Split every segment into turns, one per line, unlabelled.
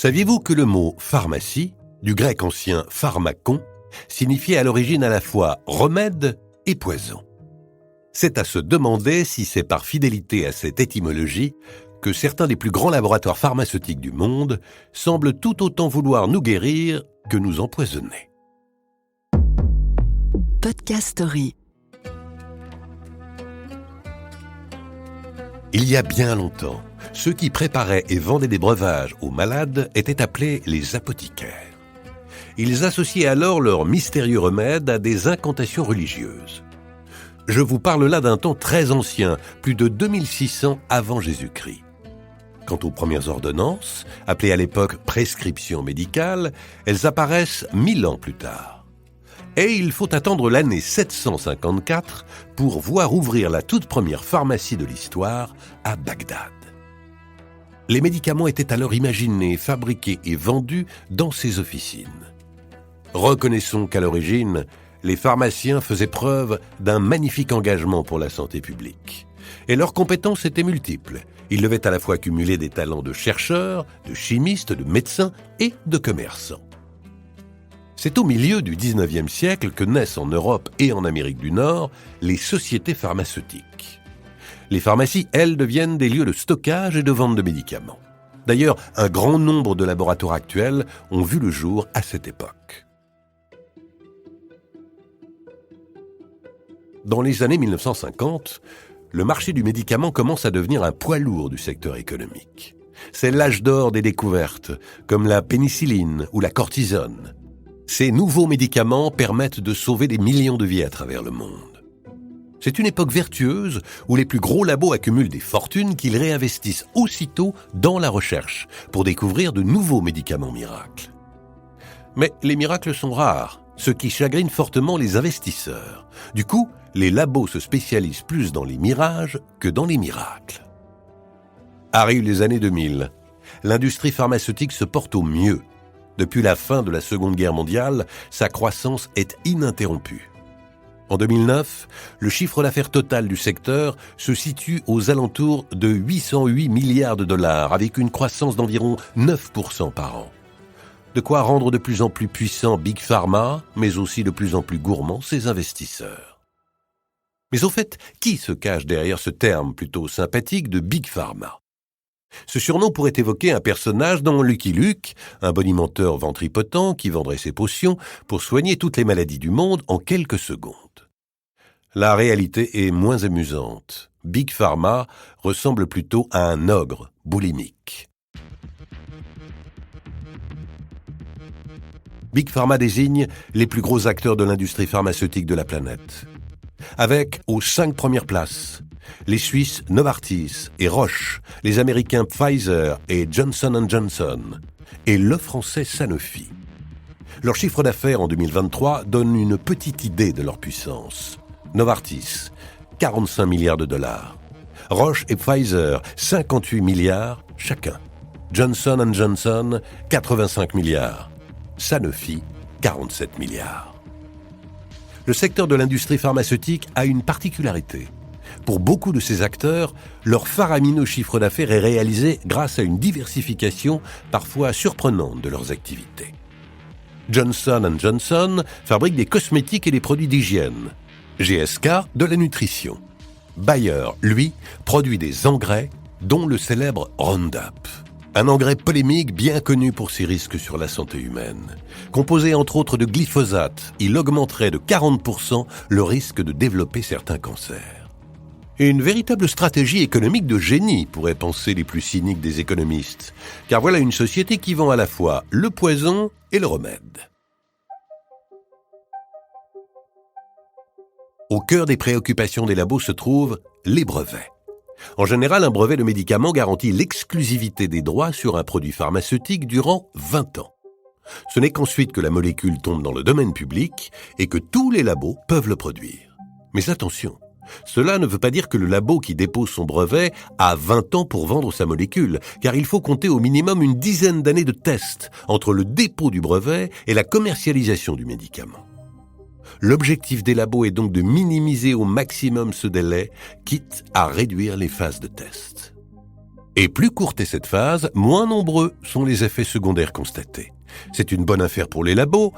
Saviez-vous que le mot pharmacie, du grec ancien pharmakon, signifiait à l'origine à la fois remède et poison? C'est à se demander si c'est par fidélité à cette étymologie que certains des plus grands laboratoires pharmaceutiques du monde semblent tout autant vouloir nous guérir que nous empoisonner.
Podcast Story.
Il y a bien longtemps, ceux qui préparaient et vendaient des breuvages aux malades étaient appelés les apothicaires. Ils associaient alors leurs mystérieux remèdes à des incantations religieuses. Je vous parle là d'un temps très ancien, plus de 2600 avant Jésus-Christ. Quant aux premières ordonnances, appelées à l'époque prescriptions médicales, elles apparaissent 1000 ans plus tard. Et il faut attendre l'année 754 pour voir ouvrir la toute première pharmacie de l'histoire à Bagdad. Les médicaments étaient alors imaginés, fabriqués et vendus dans ces officines. Reconnaissons qu'à l'origine, les pharmaciens faisaient preuve d'un magnifique engagement pour la santé publique. Et leurs compétences étaient multiples. Ils devaient à la fois cumuler des talents de chercheurs, de chimistes, de médecins et de commerçants. C'est au milieu du XIXe siècle que naissent en Europe et en Amérique du Nord les sociétés pharmaceutiques. Les pharmacies, elles, deviennent des lieux de stockage et de vente de médicaments. D'ailleurs, un grand nombre de laboratoires actuels ont vu le jour à cette époque. Dans les années 1950, le marché du médicament commence à devenir un poids lourd du secteur économique. C'est l'âge d'or des découvertes, comme la pénicilline ou la cortisone. Ces nouveaux médicaments permettent de sauver des millions de vies à travers le monde. C'est une époque vertueuse où les plus gros labos accumulent des fortunes qu'ils réinvestissent aussitôt dans la recherche pour découvrir de nouveaux médicaments miracles. Mais les miracles sont rares, ce qui chagrine fortement les investisseurs. Du coup, les labos se spécialisent plus dans les mirages que dans les miracles. Arrivent les années 2000. L'industrie pharmaceutique se porte au mieux. Depuis la fin de la Seconde Guerre mondiale, sa croissance est ininterrompue. En 2009, le chiffre d'affaires total du secteur se situe aux alentours de 808 milliards de dollars, avec une croissance d'environ 9% par an. De quoi rendre de plus en plus puissant Big Pharma, mais aussi de plus en plus gourmands ses investisseurs. Mais au fait, qui se cache derrière ce terme plutôt sympathique de Big Pharma? Ce surnom pourrait évoquer un personnage dans Lucky Luke, un bonimenteur ventripotent qui vendrait ses potions pour soigner toutes les maladies du monde en quelques secondes. La réalité est moins amusante. Big Pharma ressemble plutôt à un ogre boulimique. Big Pharma désigne les plus gros acteurs de l'industrie pharmaceutique de la planète. Avec, aux 5 premières places, les Suisses Novartis et Roche, les Américains Pfizer et Johnson & Johnson, et le français Sanofi. Leur chiffre d'affaires en 2023 donne une petite idée de leur puissance. Novartis, 45 milliards de dollars. Roche et Pfizer, 58 milliards chacun. Johnson & Johnson, 85 milliards. Sanofi, 47 milliards. Le secteur de l'industrie pharmaceutique a une particularité. Pour beaucoup de ces acteurs, leur faramineux chiffre d'affaires est réalisé grâce à une diversification parfois surprenante de leurs activités. Johnson & Johnson fabrique des cosmétiques et des produits d'hygiène. GSK, de la nutrition. Bayer, lui, produit des engrais, dont le célèbre Roundup. Un engrais polémique bien connu pour ses risques sur la santé humaine. Composé entre autres de glyphosate, il augmenterait de 40% le risque de développer certains cancers. Une véritable stratégie économique de génie, pourraient penser les plus cyniques des économistes, car voilà une société qui vend à la fois le poison et le remède. Au cœur des préoccupations des labos se trouvent les brevets. En général, un brevet de médicament garantit l'exclusivité des droits sur un produit pharmaceutique durant 20 ans. Ce n'est qu'ensuite que la molécule tombe dans le domaine public et que tous les labos peuvent le produire. Mais attention, cela ne veut pas dire que le labo qui dépose son brevet a 20 ans pour vendre sa molécule, car il faut compter au minimum une dizaine d'années de tests entre le dépôt du brevet et la commercialisation du médicament. L'objectif des labos est donc de minimiser au maximum ce délai, quitte à réduire les phases de test. Et plus courte est cette phase, moins nombreux sont les effets secondaires constatés. C'est une bonne affaire pour les labos,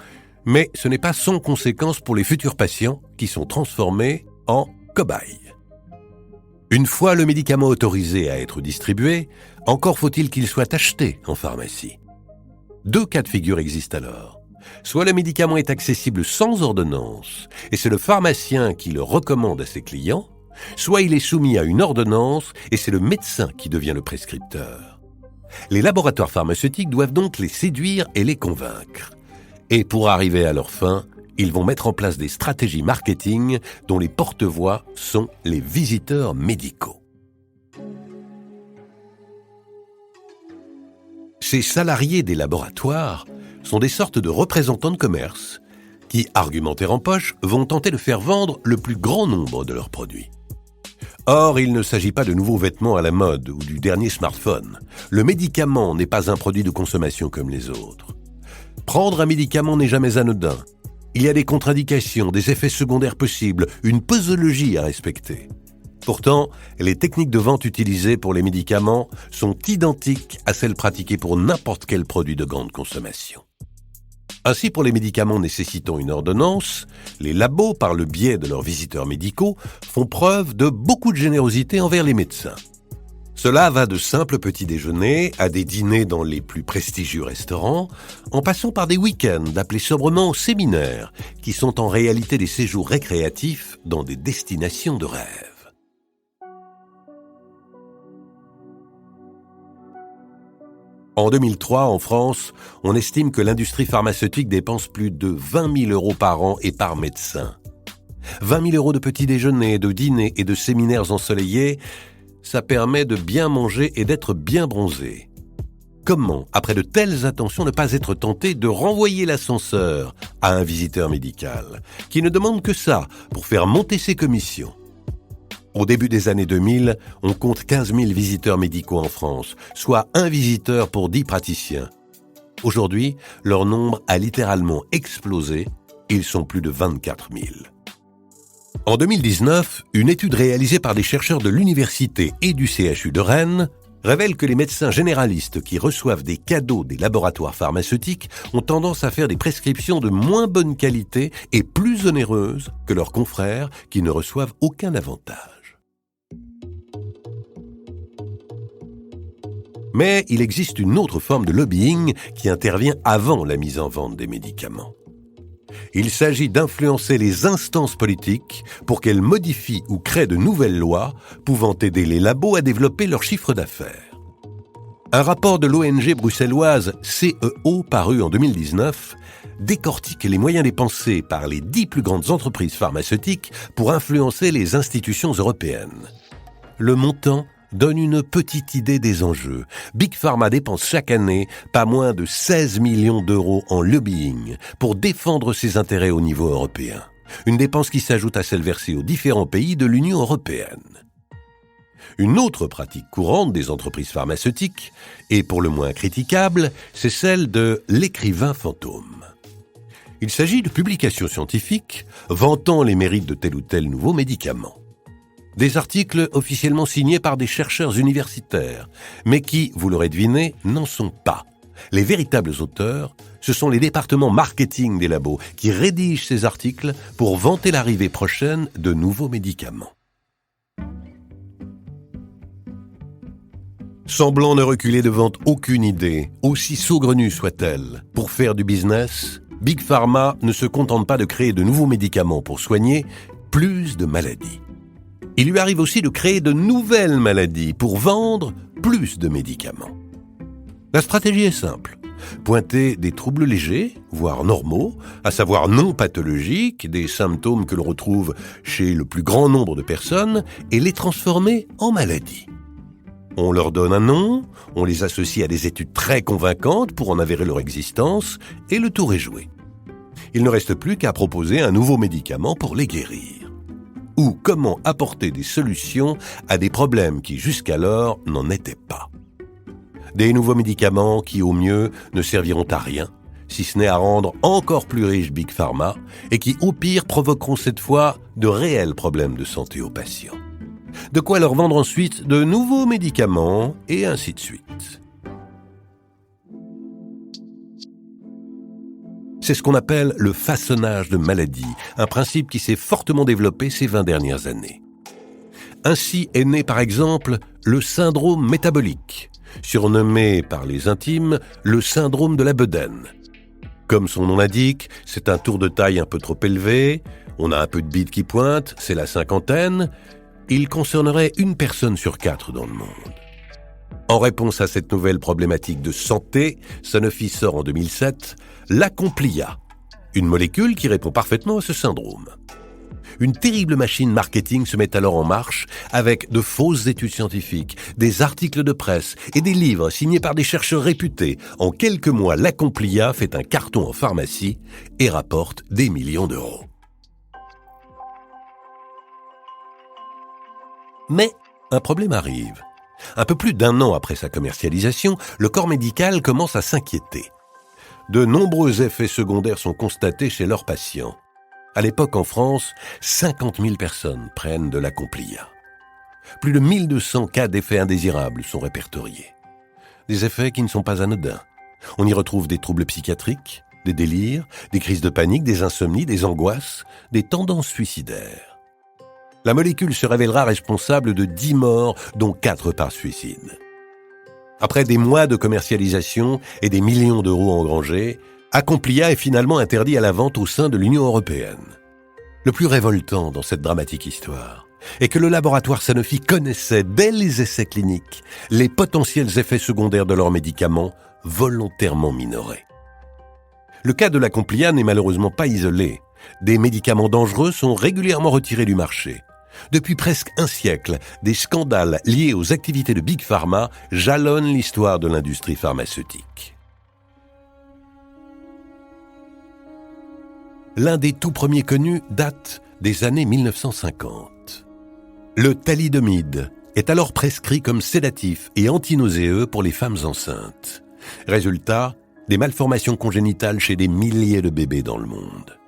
mais ce n'est pas sans conséquence pour les futurs patients qui sont transformés en cobayes. Une fois le médicament autorisé à être distribué, encore faut-il qu'il soit acheté en pharmacie. 2 cas de figure existent alors. Soit le médicament est accessible sans ordonnance, et c'est le pharmacien qui le recommande à ses clients, soit il est soumis à une ordonnance, et c'est le médecin qui devient le prescripteur. Les laboratoires pharmaceutiques doivent donc les séduire et les convaincre. Et pour arriver à leur fin, ils vont mettre en place des stratégies marketing dont les porte-voix sont les visiteurs médicaux. Ces salariés des laboratoires sont des sortes de représentants de commerce qui, argumentaires en poche, vont tenter de faire vendre le plus grand nombre de leurs produits. Or, il ne s'agit pas de nouveaux vêtements à la mode ou du dernier smartphone. Le médicament n'est pas un produit de consommation comme les autres. Prendre un médicament n'est jamais anodin. Il y a des contre-indications, des effets secondaires possibles, une posologie à respecter. Pourtant, les techniques de vente utilisées pour les médicaments sont identiques à celles pratiquées pour n'importe quel produit de grande consommation. Ainsi, pour les médicaments nécessitant une ordonnance, les labos, par le biais de leurs visiteurs médicaux, font preuve de beaucoup de générosité envers les médecins. Cela va de simples petits déjeuners à des dîners dans les plus prestigieux restaurants, en passant par des week-ends appelés sobrement séminaires, qui sont en réalité des séjours récréatifs dans des destinations de rêve. En 2003, en France, on estime que l'industrie pharmaceutique dépense plus de 20 000 euros par an et par médecin. 20 000 euros de petits déjeuners, de dîners et de séminaires ensoleillés, ça permet de bien manger et d'être bien bronzé. Comment, après de telles attentions, ne pas être tenté de renvoyer l'ascenseur à un visiteur médical, qui ne demande que ça pour faire monter ses commissions? Au début des années 2000, on compte 15 000 visiteurs médicaux en France, soit 1 visiteur pour 10 praticiens. Aujourd'hui, leur nombre a littéralement explosé, ils sont plus de 24 000. En 2019, une étude réalisée par des chercheurs de l'université et du CHU de Rennes révèle que les médecins généralistes qui reçoivent des cadeaux des laboratoires pharmaceutiques ont tendance à faire des prescriptions de moins bonne qualité et plus onéreuses que leurs confrères qui ne reçoivent aucun avantage. Mais il existe une autre forme de lobbying qui intervient avant la mise en vente des médicaments. Il s'agit d'influencer les instances politiques pour qu'elles modifient ou créent de nouvelles lois pouvant aider les labos à développer leur chiffre d'affaires. Un rapport de l'ONG bruxelloise CEO paru en 2019 décortique les moyens dépensés par les 10 plus grandes entreprises pharmaceutiques pour influencer les institutions européennes. Le montant donne une petite idée des enjeux. Big Pharma dépense chaque année pas moins de 16 millions d'euros en lobbying pour défendre ses intérêts au niveau européen. Une dépense qui s'ajoute à celle versée aux différents pays de l'Union européenne. Une autre pratique courante des entreprises pharmaceutiques, et pour le moins critiquable, c'est celle de l'écrivain fantôme. Il s'agit de publications scientifiques vantant les mérites de tel ou tel nouveau médicament. Des articles officiellement signés par des chercheurs universitaires, mais qui, vous l'aurez deviné, n'en sont pas. Les véritables auteurs, ce sont les départements marketing des labos qui rédigent ces articles pour vanter l'arrivée prochaine de nouveaux médicaments. Semblant ne reculer devant aucune idée, aussi saugrenue soit-elle, pour faire du business, Big Pharma ne se contente pas de créer de nouveaux médicaments pour soigner plus de maladies. Il lui arrive aussi de créer de nouvelles maladies pour vendre plus de médicaments. La stratégie est simple. Pointer des troubles légers, voire normaux, à savoir non pathologiques, des symptômes que l'on retrouve chez le plus grand nombre de personnes, et les transformer en maladies. On leur donne un nom, on les associe à des études très convaincantes pour en avérer leur existence, et le tour est joué. Il ne reste plus qu'à proposer un nouveau médicament pour les guérir. Ou comment apporter des solutions à des problèmes qui jusqu'alors n'en étaient pas. Des nouveaux médicaments qui, au mieux, ne serviront à rien, si ce n'est à rendre encore plus riche Big Pharma, et qui, au pire, provoqueront cette fois de réels problèmes de santé aux patients. De quoi leur vendre ensuite de nouveaux médicaments, et ainsi de suite. C'est ce qu'on appelle le façonnage de maladies, un principe qui s'est fortement développé ces 20 dernières années. Ainsi est né par exemple le syndrome métabolique, surnommé par les intimes le syndrome de la bedaine. Comme son nom l'indique, c'est un tour de taille un peu trop élevé, on a un peu de bide qui pointe, c'est la cinquantaine. Il concernerait 1 personne sur 4 dans le monde. En réponse à cette nouvelle problématique de santé, Sanofi sort en 2007 l'Acomplia, une molécule qui répond parfaitement à ce syndrome. Une terrible machine marketing se met alors en marche avec de fausses études scientifiques, des articles de presse et des livres signés par des chercheurs réputés. En quelques mois, l'Acomplia fait un carton en pharmacie et rapporte des millions d'euros. Mais un problème arrive. Un peu plus d'1 an après sa commercialisation, le corps médical commence à s'inquiéter. De nombreux effets secondaires sont constatés chez leurs patients. À l'époque, en France, 50 000 personnes prennent de l'Acomplia. Plus de 1200 cas d'effets indésirables sont répertoriés. Des effets qui ne sont pas anodins. On y retrouve des troubles psychiatriques, des délires, des crises de panique, des insomnies, des angoisses, des tendances suicidaires. La molécule se révélera responsable de 10 morts, dont 4 par suicide. Après des mois de commercialisation et des millions d'euros engrangés, Acomplia est finalement interdit à la vente au sein de l'Union européenne. Le plus révoltant dans cette dramatique histoire est que le laboratoire Sanofi connaissait dès les essais cliniques les potentiels effets secondaires de leurs médicaments volontairement minorés. Le cas de l'Acomplia n'est malheureusement pas isolé. Des médicaments dangereux sont régulièrement retirés du marché. Depuis presque un siècle, des scandales liés aux activités de Big Pharma jalonnent l'histoire de l'industrie pharmaceutique. L'un des tout premiers connus date des années 1950. Le thalidomide est alors prescrit comme sédatif et antinauséeux pour les femmes enceintes. Résultat, des malformations congénitales chez des milliers de bébés dans le monde.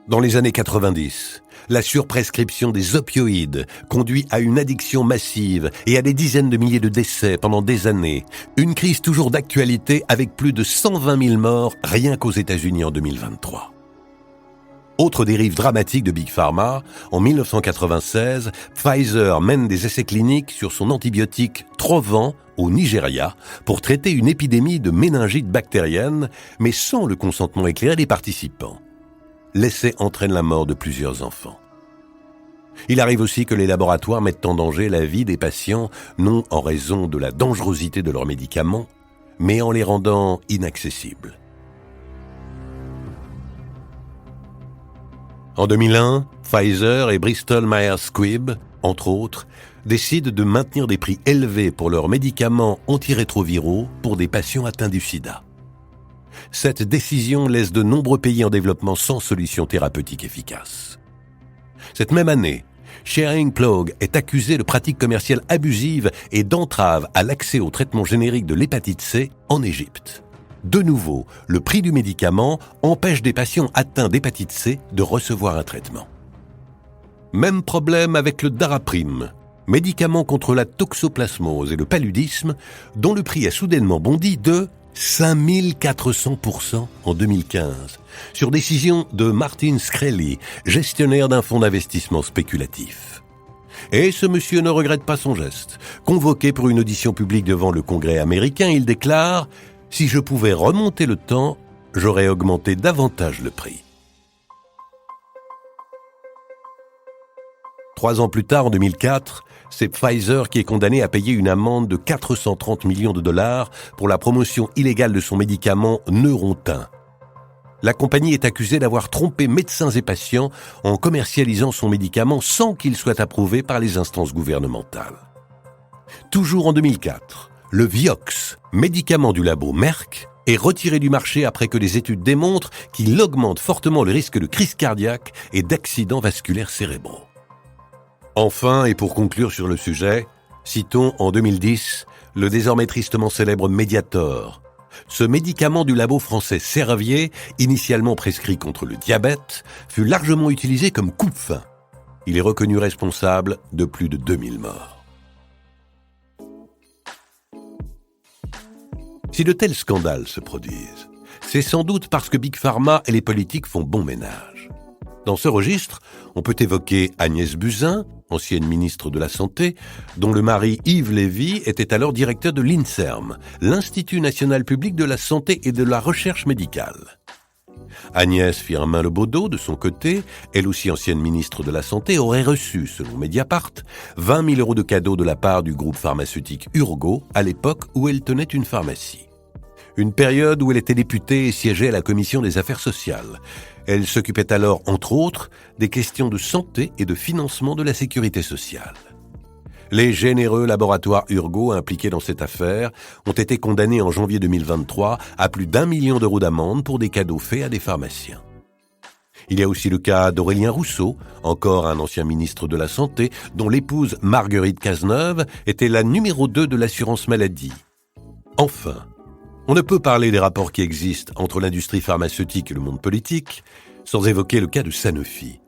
Dans les années 90, la surprescription des opioïdes conduit à une addiction massive et à des dizaines de milliers de décès pendant des années. Une crise toujours d'actualité avec plus de 120 000 morts rien qu'aux États-Unis en 2023. Autre dérive dramatique de Big Pharma, en 1996, Pfizer mène des essais cliniques sur son antibiotique Trovan au Nigeria pour traiter une épidémie de méningite bactérienne, mais sans le consentement éclairé des participants. L'essai entraîne la mort de plusieurs enfants. Il arrive aussi que les laboratoires mettent en danger la vie des patients, non en raison de la dangerosité de leurs médicaments, mais en les rendant inaccessibles. En 2001, Pfizer et Bristol Myers Squibb, entre autres, décident de maintenir des prix élevés pour leurs médicaments antirétroviraux pour des patients atteints du sida. Cette décision laisse de nombreux pays en développement sans solution thérapeutique efficace. Cette même année, Schering-Plough est accusé de pratiques commerciales abusives et d'entrave à l'accès au traitement générique de l'hépatite C en Égypte. De nouveau, le prix du médicament empêche des patients atteints d'hépatite C de recevoir un traitement. Même problème avec le Daraprim, médicament contre la toxoplasmose et le paludisme, dont le prix a soudainement bondi de 5400% en 2015, sur décision de Martin Shkreli, gestionnaire d'un fonds d'investissement spéculatif. Et ce monsieur ne regrette pas son geste. Convoqué pour une audition publique devant le Congrès américain, il déclare « Si je pouvais remonter le temps, j'aurais augmenté davantage le prix. » 3 ans plus tard, en 2004, c'est Pfizer qui est condamné à payer une amende de 430 millions de dollars pour la promotion illégale de son médicament Neurontin. La compagnie est accusée d'avoir trompé médecins et patients en commercialisant son médicament sans qu'il soit approuvé par les instances gouvernementales. Toujours en 2004, le Vioxx, médicament du labo Merck, est retiré du marché après que des études démontrent qu'il augmente fortement le risque de crise cardiaque et d'accidents vasculaires cérébraux. Enfin, et pour conclure sur le sujet, citons en 2010 le désormais tristement célèbre Mediator. Ce médicament du labo français Servier, initialement prescrit contre le diabète, fut largement utilisé comme coupe-faim. Il est reconnu responsable de plus de 2000 morts. Si de tels scandales se produisent, c'est sans doute parce que Big Pharma et les politiques font bon ménage. Dans ce registre, on peut évoquer Agnès Buzyn, ancienne ministre de la Santé, dont le mari Yves Lévy était alors directeur de l'INSERM, l'Institut national public de la santé et de la recherche médicale. Agnès Firmin-Lebaudot, de son côté, elle aussi ancienne ministre de la Santé, aurait reçu, selon Mediapart, 20 000 € de cadeaux de la part du groupe pharmaceutique Urgo, à l'époque où elle tenait une pharmacie. Une période où elle était députée et siégeait à la commission des affaires sociales. Elle s'occupait alors, entre autres, des questions de santé et de financement de la sécurité sociale. Les généreux laboratoires Urgo impliqués dans cette affaire ont été condamnés en janvier 2023 à plus d'1 million d'euros d'amende pour des cadeaux faits à des pharmaciens. Il y a aussi le cas d'Aurélien Rousseau, encore un ancien ministre de la Santé, dont l'épouse Marguerite Cazeneuve était la numéro 2 de l'assurance maladie. Enfin, on ne peut parler des rapports qui existent entre l'industrie pharmaceutique et le monde politique sans évoquer le cas de Sanofi.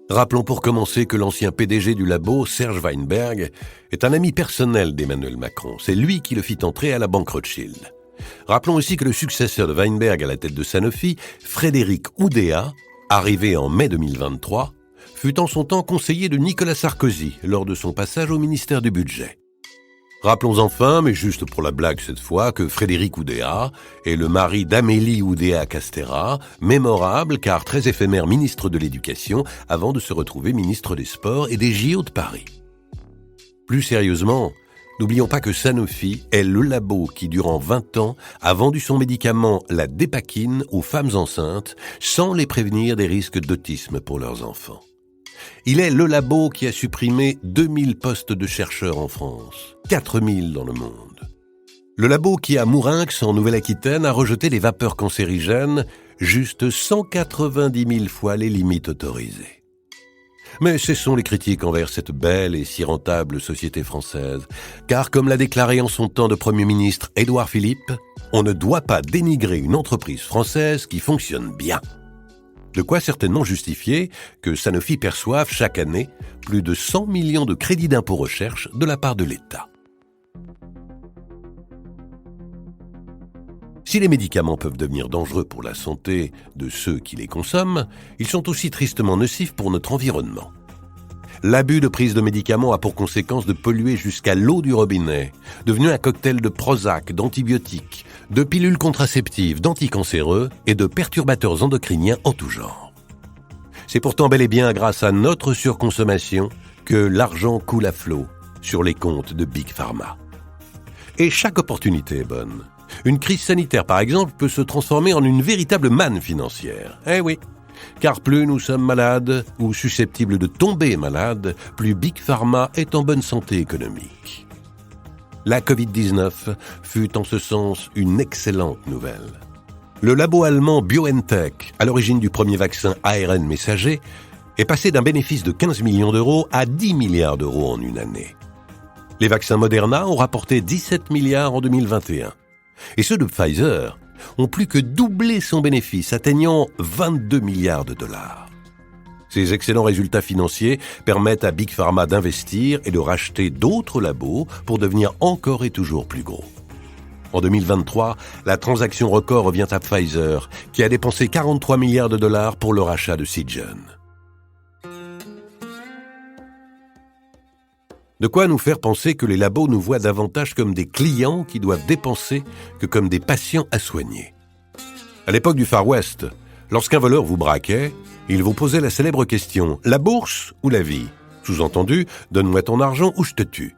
Rappelons pour commencer que l'ancien PDG du labo, Serge Weinberg, est un ami personnel d'Emmanuel Macron. C'est lui qui le fit entrer à la banque Rothschild. Rappelons aussi que le successeur de Weinberg à la tête de Sanofi, Frédéric Oudéa, arrivé en mai 2023, fut en son temps conseiller de Nicolas Sarkozy lors de son passage au ministère du Budget. Rappelons enfin, mais juste pour la blague cette fois, que Frédéric Oudéa est le mari d'Amélie Oudéa-Castéra, mémorable car très éphémère ministre de l'Éducation avant de se retrouver ministre des Sports et des JO de Paris. Plus sérieusement, n'oublions pas que Sanofi est le labo qui, durant 20 ans, a vendu son médicament, la Dépakine, aux femmes enceintes sans les prévenir des risques d'autisme pour leurs enfants. Il est le labo qui a supprimé 2000 postes de chercheurs en France, 4000 dans le monde. Le labo qui, à Mourinx, en Nouvelle-Aquitaine, a rejeté les vapeurs cancérigènes juste 190 000 fois les limites autorisées. Mais cessons les critiques envers cette belle et si rentable société française, car comme l'a déclaré en son temps de Premier ministre Édouard Philippe, on ne doit pas dénigrer une entreprise française qui fonctionne bien. De quoi certainement justifier que Sanofi perçoive chaque année plus de 100 millions de crédits d'impôt recherche de la part de l'État. Si les médicaments peuvent devenir dangereux pour la santé de ceux qui les consomment, ils sont aussi tristement nocifs pour notre environnement. L'abus de prise de médicaments a pour conséquence de polluer jusqu'à l'eau du robinet, devenu un cocktail de Prozac, d'antibiotiques, de pilules contraceptives, d'anticancéreux et de perturbateurs endocriniens en tout genre. C'est pourtant bel et bien grâce à notre surconsommation que l'argent coule à flot sur les comptes de Big Pharma. Et chaque opportunité est bonne. Une crise sanitaire, par exemple, peut se transformer en une véritable manne financière. Eh oui, car plus nous sommes malades ou susceptibles de tomber malades, plus Big Pharma est en bonne santé économique. La Covid-19 fut en ce sens une excellente nouvelle. Le labo allemand BioNTech, à l'origine du premier vaccin ARN messager, est passé d'un bénéfice de 15 millions d'euros à 10 milliards d'euros en une année. Les vaccins Moderna ont rapporté 17 milliards en 2021. Et ceux de Pfizer ont plus que doublé son bénéfice, atteignant 22 milliards de dollars. Ces excellents résultats financiers permettent à Big Pharma d'investir et de racheter d'autres labos pour devenir encore et toujours plus gros. En 2023, la transaction record revient à Pfizer, qui a dépensé 43 milliards de dollars pour le rachat de Seagen. De quoi nous faire penser que les labos nous voient davantage comme des clients qui doivent dépenser que comme des patients à soigner. À l'époque du Far West, lorsqu'un voleur vous braquait, il vous posait la célèbre question « La bourse ou la vie ?» Sous-entendu « Donne-moi ton argent ou je te tue ».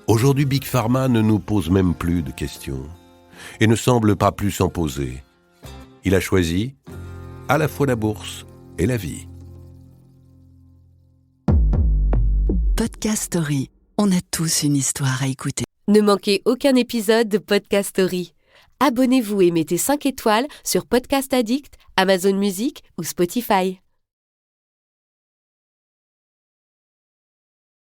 Aujourd'hui, Big Pharma ne nous pose même plus de questions et ne semble pas plus s'en poser. Il a choisi à la fois la bourse et la vie.
Podcast Story. On a tous une histoire à écouter.
Ne manquez aucun épisode de Podcast Story. Abonnez-vous et mettez 5 étoiles sur Podcast Addict, Amazon Music ou Spotify.